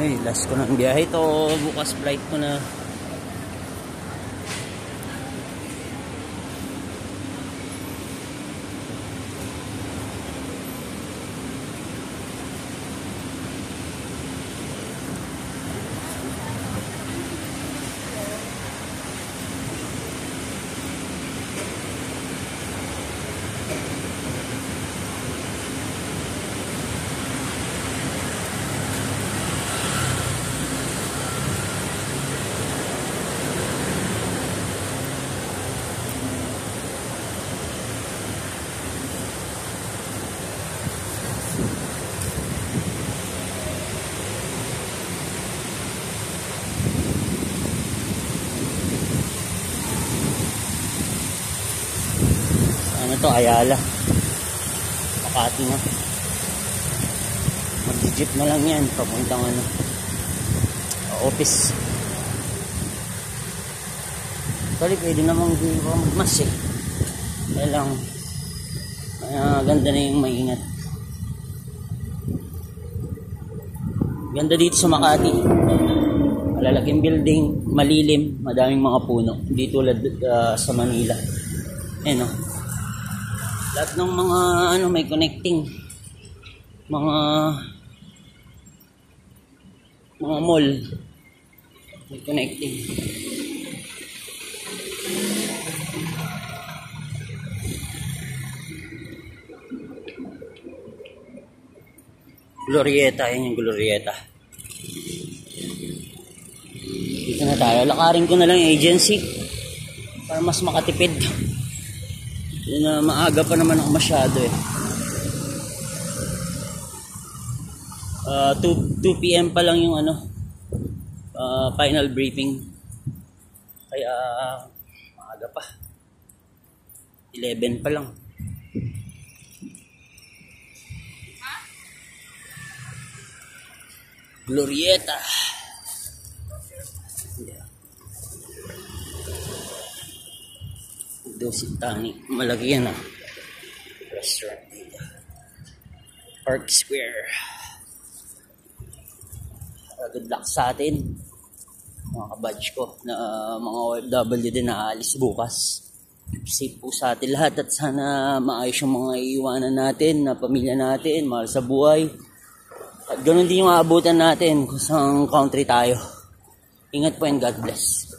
Ay, last ko ng biyahe to. Bukas flight ko na. Ano to, Ayala, Makati na. Mag-jeep na lang yan papuntang office. Actually pwede namang mas kaya lang ganda na yung maingat. Ganda dito sa Makati, malalaking building, malilim, madaming mga puno, hindi tulad sa Manila. Ayan o, lahat ng mga may connecting mga mall, may connecting. Glorieta, yun yung Glorieta. Dito na tayo, lakarin ko na lang yung agency para mas makatipid. Yun na, maaga pa naman ako masyado eh. 2 PM pa lang yung final briefing. Kaya maaga pa. 11 pa lang. Glorieta. Dositani, malaki yan restaurant dito. Park Square. Good luck sa atin, mga kabadge ko na mga OFW din na aalis bukas. Safe po sa atin lahat at sana maayos yung mga iiwanan natin na pamilya natin, mahal sa buhay. At ganoon din yung aabutan natin kung saan country tayo. Ingat po and God bless.